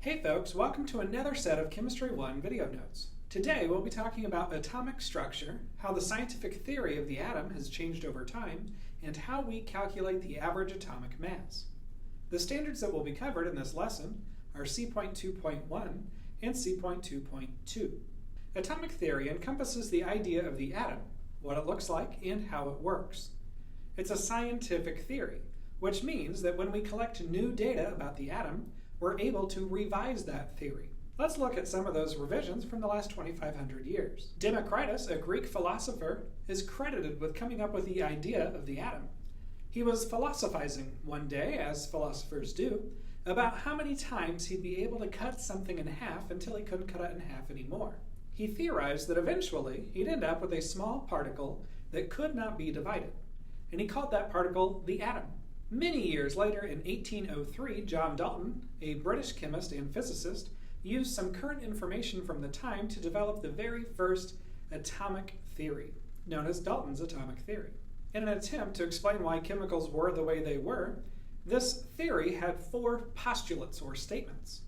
Hey folks, welcome to another set of Chemistry 1 video notes. Today we'll be talking about atomic structure, how the scientific theory of the atom has changed over time, and how we calculate the average atomic mass. The standards that will be covered in this lesson are C.2.1 and C.2.2. Atomic theory encompasses the idea of the atom, what it looks like, and how it works. It's a scientific theory, which means that when we collect new data about the atom, we're able to revise that theory. Let's look at some of those revisions from the last 2,500 years. Democritus, a Greek philosopher, is credited with coming up with the idea of the atom. He was philosophizing one day, as philosophers do, about how many times he'd be able to cut something in half until he couldn't cut it in half anymore. He theorized that eventually he'd end up with a small particle that could not be divided, and he called that particle the atom. Many years later, in 1803, John Dalton, a British chemist and physicist, used some current information from the time to develop the very first atomic theory, known as Dalton's atomic theory. In an attempt to explain why chemicals were the way they were, this theory had four postulates or statements.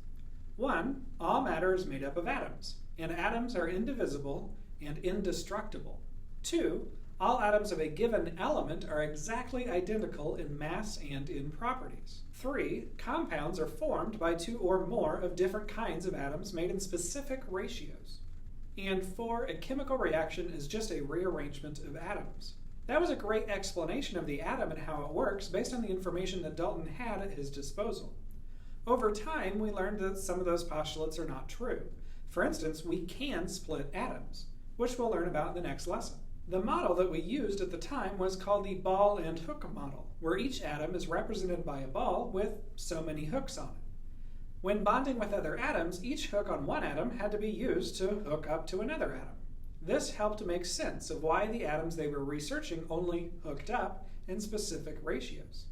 1. All matter is made up of atoms, and atoms are indivisible and indestructible. 2. All atoms of a given element are exactly identical in mass and in properties. 3. Compounds are formed by two or more of different kinds of atoms made in specific ratios. And 4. A chemical reaction is just a rearrangement of atoms. That was a great explanation of the atom and how it works based on the information that Dalton had at his disposal. Over time, we learned that some of those postulates are not true. For instance, we can split atoms, which we'll learn about in the next lesson. The model that we used at the time was called the ball and hook model, where each atom is represented by a ball with so many hooks on it. When bonding with other atoms, each hook on one atom had to be used to hook up to another atom. This helped to make sense of why the atoms they were researching only hooked up in specific ratios.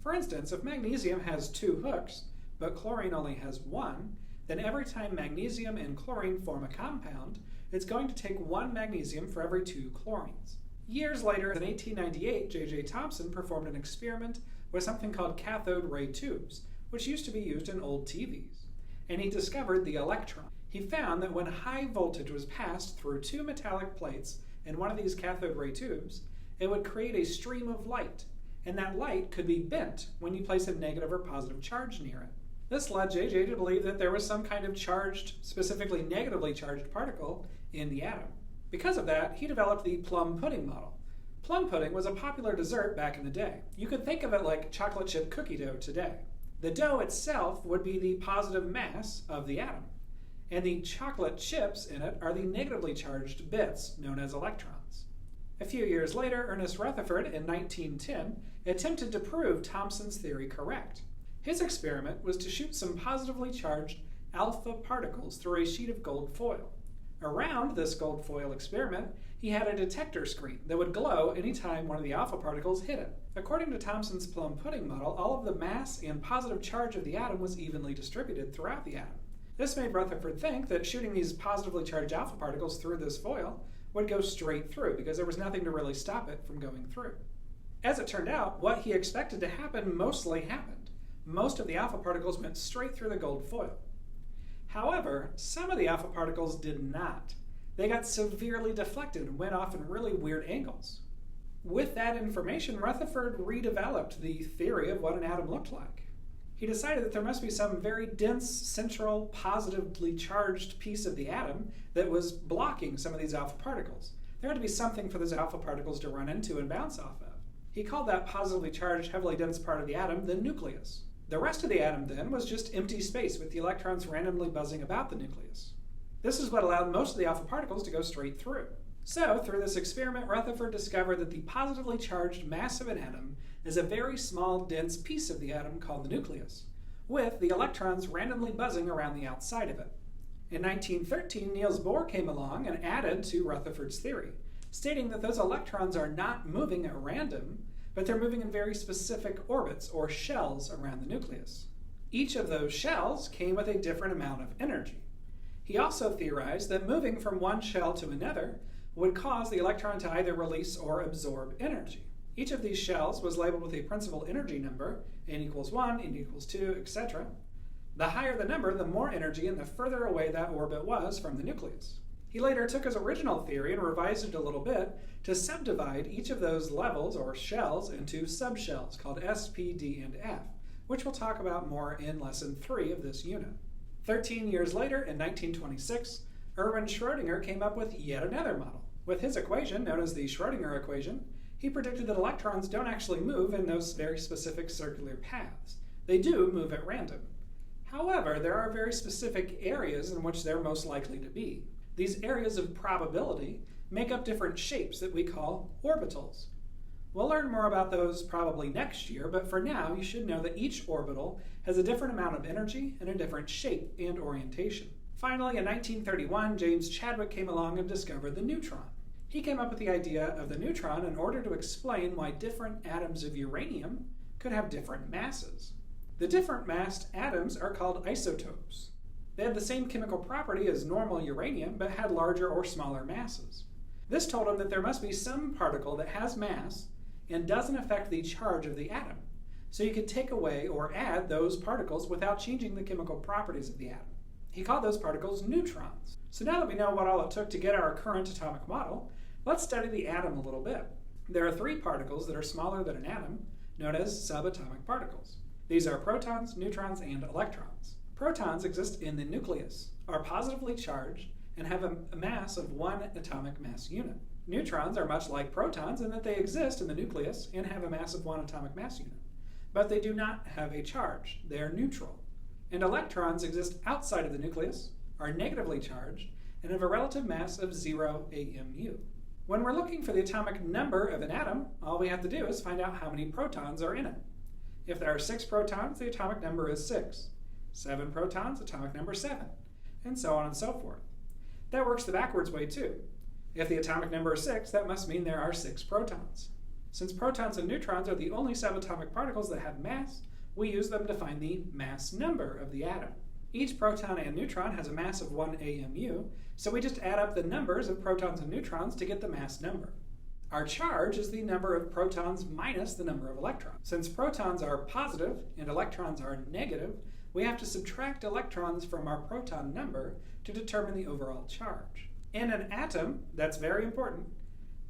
For instance, if magnesium has two hooks, but chlorine only has one, then every time magnesium and chlorine form a compound, it's going to take one magnesium for every two chlorines. Years later, in 1898, J.J. Thompson performed an experiment with something called cathode ray tubes, which used to be used in old TVs. And he discovered the electron. He found that when high voltage was passed through two metallic plates in one of these cathode ray tubes, it would create a stream of light, and that light could be bent when you place a negative or positive charge near it. This led J.J. to believe that there was some kind of charged, specifically negatively charged particle in the atom. Because of that, he developed the plum pudding model. Plum pudding was a popular dessert back in the day. You could think of it like chocolate chip cookie dough today. The dough itself would be the positive mass of the atom, and the chocolate chips in it are the negatively charged bits, known as electrons. A few years later, Ernest Rutherford, in 1910, attempted to prove Thompson's theory correct. His experiment was to shoot some positively charged alpha particles through a sheet of gold foil. Around this gold foil experiment, he had a detector screen that would glow anytime one of the alpha particles hit it. According to Thompson's plum pudding model, all of the mass and positive charge of the atom was evenly distributed throughout the atom. This made Rutherford think that shooting these positively charged alpha particles through this foil would go straight through because there was nothing to really stop it from going through. As it turned out, what he expected to happen mostly happened. Most of the alpha particles went straight through the gold foil. However, some of the alpha particles did not. They got severely deflected and went off in really weird angles. With that information, Rutherford redeveloped the theory of what an atom looked like. He decided that there must be some very dense, central, positively charged piece of the atom that was blocking some of these alpha particles. There had to be something for those alpha particles to run into and bounce off of. He called that positively charged, heavily dense part of the atom the nucleus. The rest of the atom, then, was just empty space with the electrons randomly buzzing about the nucleus. This is what allowed most of the alpha particles to go straight through. So, through this experiment, Rutherford discovered that the positively charged mass of an atom is a very small, dense piece of the atom called the nucleus, with the electrons randomly buzzing around the outside of it. In 1913, Niels Bohr came along and added to Rutherford's theory, stating that those electrons are not moving at random, but they're moving in very specific orbits or shells around the nucleus. Each of those shells came with a different amount of energy. He also theorized that moving from one shell to another would cause the electron to either release or absorb energy. Each of these shells was labeled with a principal energy number, n equals 1, n equals 2, etc. The higher the number, the more energy and the further away that orbit was from the nucleus. He later took his original theory and revised it a little bit to subdivide each of those levels or shells into subshells called S, P, D, and F, which we'll talk about more in lesson 3 of this unit. 13 years later, in 1926, Erwin Schrödinger came up with yet another model. With his equation, known as the Schrdinger Equation, he predicted that electrons don't actually move in those very specific circular paths. They do move at random. However, there are very specific areas in which they're most likely to be. These areas of probability make up different shapes that we call orbitals. We'll learn more about those probably next year, but for now you should know that each orbital has a different amount of energy and a different shape and orientation. Finally, in 1931, James Chadwick came along and discovered the neutron. He came up with the idea of the neutron in order to explain why different atoms of uranium could have different masses. The different massed atoms are called isotopes. They had the same chemical property as normal uranium, but had larger or smaller masses. This told him that there must be some particle that has mass and doesn't affect the charge of the atom. So you could take away or add those particles without changing the chemical properties of the atom. He called those particles neutrons. So now that we know what all it took to get our current atomic model, let's study the atom a little bit. There are 3 particles that are smaller than an atom, known as subatomic particles. These are protons, neutrons, and electrons. Protons exist in the nucleus, are positively charged, and have a mass of 1 atomic mass unit. Neutrons are much like protons in that they exist in the nucleus and have a mass of 1 atomic mass unit. But they do not have a charge. They are neutral. And electrons exist outside of the nucleus, are negatively charged, and have a relative mass of 0 AMU. When we're looking for the atomic number of an atom, all we have to do is find out how many protons are in it. If there are 6 protons, the atomic number is 6. 7 protons, atomic number 7, and so on and so forth. That works the backwards way too. If the atomic number is 6, that must mean there are 6 protons. Since protons and neutrons are the only subatomic particles that have mass, we use them to find the mass number of the atom. Each proton and neutron has a mass of 1 AMU, so we just add up the numbers of protons and neutrons to get the mass number. Our charge is the number of protons minus the number of electrons. Since protons are positive and electrons are negative, we have to subtract electrons from our proton number to determine the overall charge. In an atom, that's very important,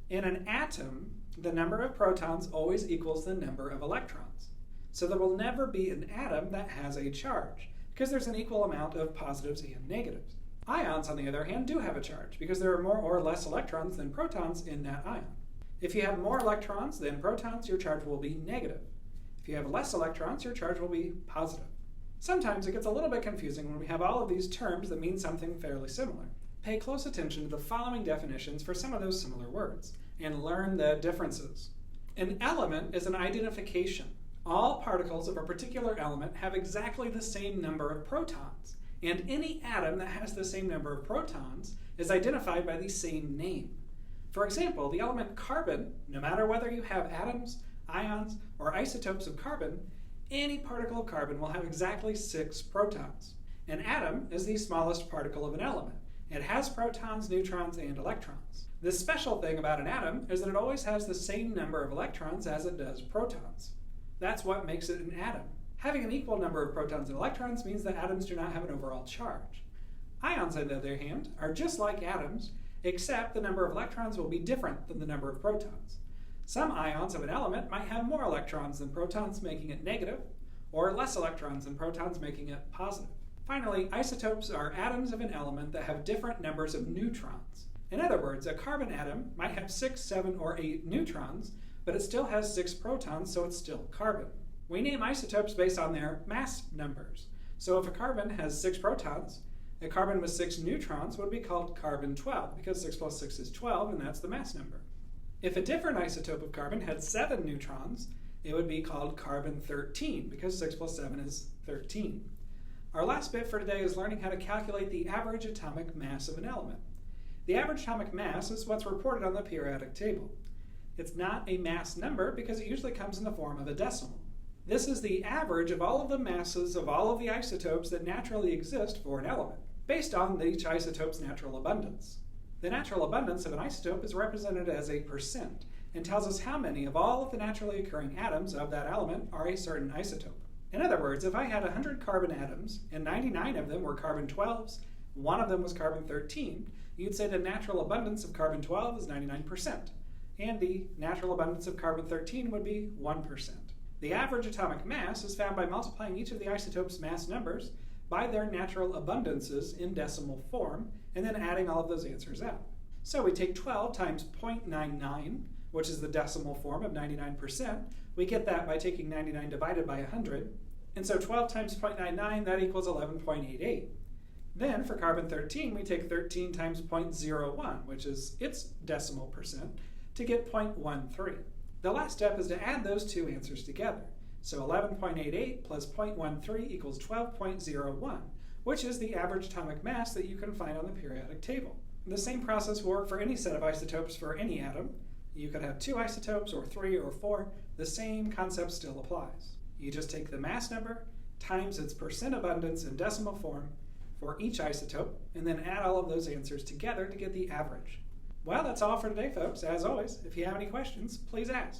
in an atom, the number of protons always equals the number of electrons. So there will never be an atom that has a charge, because there's an equal amount of positives and negatives. Ions, on the other hand, do have a charge, because there are more or less electrons than protons in that ion. If you have more electrons than protons, your charge will be negative. If you have less electrons, your charge will be positive. Sometimes it gets a little bit confusing when we have all of these terms that mean something fairly similar. Pay close attention to the following definitions for some of those similar words, and learn the differences. An element is an identification. All particles of a particular element have exactly the same number of protons, and any atom that has the same number of protons is identified by the same name. For example, the element carbon, no matter whether you have atoms, ions, or isotopes of carbon, any particle of carbon will have exactly 6 protons. An atom is the smallest particle of an element. It has protons, neutrons, and electrons. The special thing about an atom is that it always has the same number of electrons as it does protons. That's what makes it an atom. Having an equal number of protons and electrons means that atoms do not have an overall charge. Ions, on the other hand, are just like atoms, except the number of electrons will be different than the number of protons. Some ions of an element might have more electrons than protons, making it negative, or less electrons than protons, making it positive. Finally, isotopes are atoms of an element that have different numbers of neutrons. In other words, a carbon atom might have 6, 7, or 8 neutrons, but it still has 6 protons, so it's still carbon. We name isotopes based on their mass numbers. So if a carbon has 6 protons, a carbon with 6 neutrons would be called carbon-12, because 6 plus 6 is 12, and that's the mass number. If a different isotope of carbon had 7 neutrons, it would be called carbon-13, because 6 plus 7 is 13. Our last bit for today is learning how to calculate the average atomic mass of an element. The average atomic mass is what's reported on the periodic table. It's not a mass number because it usually comes in the form of a decimal. This is the average of all of the masses of all of the isotopes that naturally exist for an element, based on each isotope's natural abundance. The natural abundance of an isotope is represented as a percent and tells us how many of all of the naturally occurring atoms of that element are a certain isotope. In other words, if I had 100 carbon atoms and 99 of them were carbon 12s, one of them was carbon 13, you'd say the natural abundance of carbon 12 is 99%, and the natural abundance of carbon 13 would be 1%. The average atomic mass is found by multiplying each of the isotopes' mass numbers by their natural abundances in decimal form, and then adding all of those answers out. So we take 12 times 0.99, which is the decimal form of 99%. We get that by taking 99 divided by 100. And so 12 times 0.99, that equals 11.88. Then for carbon 13, we take 13 times 0.01, which is its decimal percent, to get 0.13. The last step is to add those two answers together. So 11.88 plus 0.13 equals 12.01, which is the average atomic mass that you can find on the periodic table. The same process will work for any set of isotopes for any atom. You could have 2 isotopes, or 3, or 4. The same concept still applies. You just take the mass number times its percent abundance in decimal form for each isotope, and then add all of those answers together to get the average. Well, that's all for today, folks. As always, if you have any questions, please ask.